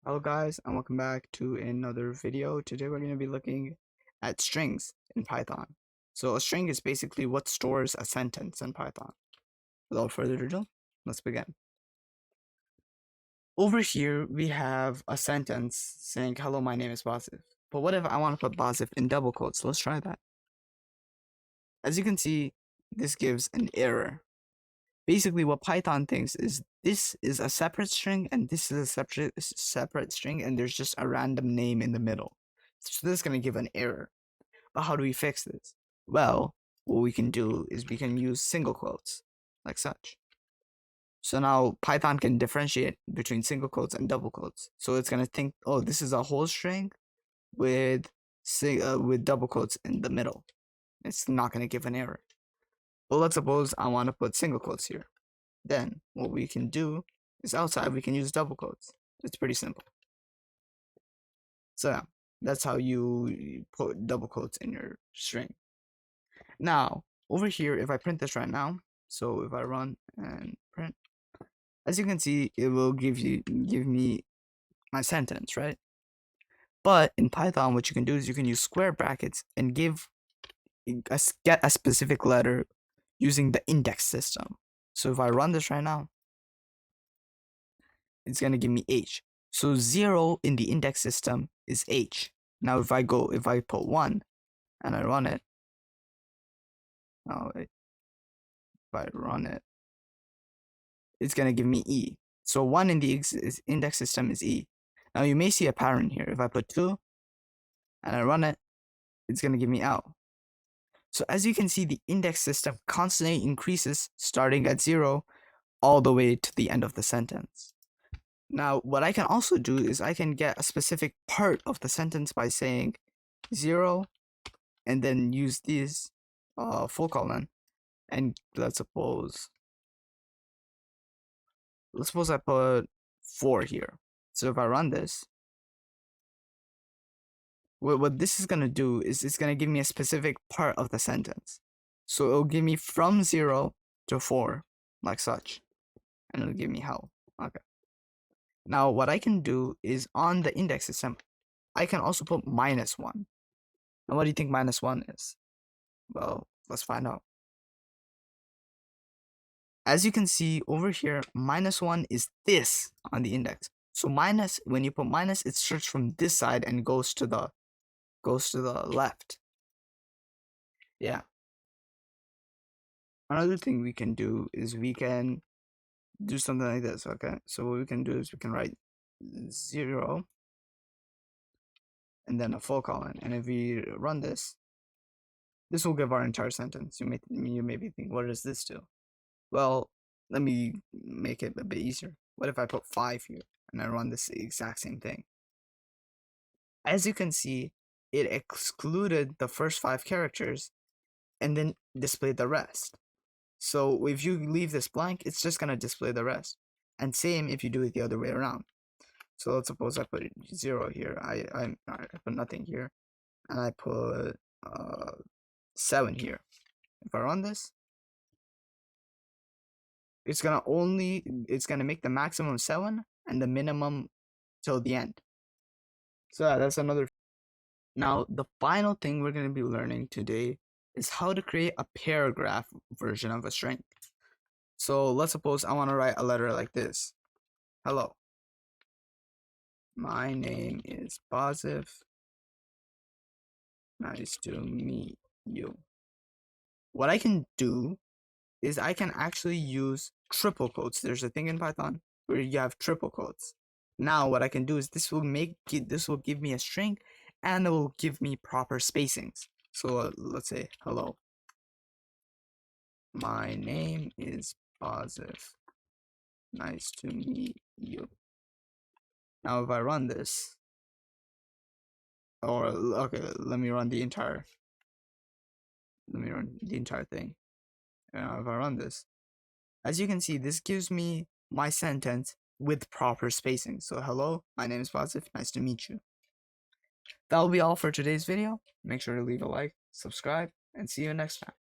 Hello guys, and welcome back to another video. Today we're going to be looking at strings in Python. So a string is basically what stores a sentence in Python. Without further ado, let's begin. Over here we have a sentence saying hello, my name is Basif. But what if I want to put Basif in double quotes? Let's try that. As you can see, this gives an error. Basically what Python thinks is this is a separate string and this is a separate string, and there's just a random name in the middle. So this is going to give an error. But how do we fix this? Well, what we can do is we can use single quotes like such. So now Python can differentiate between single quotes and double quotes. So it's going to think, oh, this is a whole string with double quotes in the middle. It's not going to give an error. But let's suppose I want to put single quotes here. Then what we can do is outside we can use double quotes. It's pretty simple. So yeah, that's how you put double quotes in your string. Now over here, if I print this right now, so if I run and print, as you can see, it will give me my sentence, right? But in Python, what you can do is you can use square brackets and get a specific letter using the index system. So if I run this right now, it's gonna give me H. So 0 in the index system is H. Now if I put 1 and I run it, if I run it, it's gonna give me E. So 1 in the index system is E. Now you may see a pattern here. If I put 2 and I run it, it's gonna give me L. So as you can see, the index system constantly increases starting at 0 all the way to the end of the sentence. Now, what I can also do is I can get a specific part of the sentence by saying 0 and then use these full colon, and let's suppose I put 4 here. So if I run this, what this is gonna do is it's gonna give me a specific part of the sentence. So it'll give me from 0 to 4, like such, and it'll give me hell. Okay. Now what I can do is on the index system, I can also put -1. And what do you think -1 is? Well, let's find out. As you can see over here, -1 is this on the index. So when you put minus, it starts from this side and goes to the left. Yeah. Another thing we can do is we can do something like this. Okay. So what we can do is we can write 0 and then a full colon. And if we run this, this will give our entire sentence. You may be thinking, what does this do? Well, let me make it a bit easier. What if I put 5 here and I run this exact same thing? As you can see, it excluded the first 5 characters and then displayed the rest. So if you leave this blank, it's just going to display the rest. And same if you do it the other way around. So let's suppose I put 0 here. I put nothing here. And I put 7 here. If I run this, it's gonna make the maximum 7 and the minimum till the end. So yeah, that's another. Now the final thing we're gonna be learning today is how to create a paragraph version of a string. So let's suppose I want to write a letter like this. Hello, my name is Basif. Nice to meet you. What I can do is I can actually use triple quotes. There's a thing in Python where you have triple quotes. Now what I can do is this will give me a string, and it will give me proper spacings. So let's say hello, my name is Basif. Nice to meet you. Now if I run this, or okay, let me run the entire thing. Now if I run this, as you can see, this gives me my sentence with proper spacing. So hello, my name is Basif. Nice to meet you. That will be all for today's video. Make sure to leave a like, subscribe, and see you next time.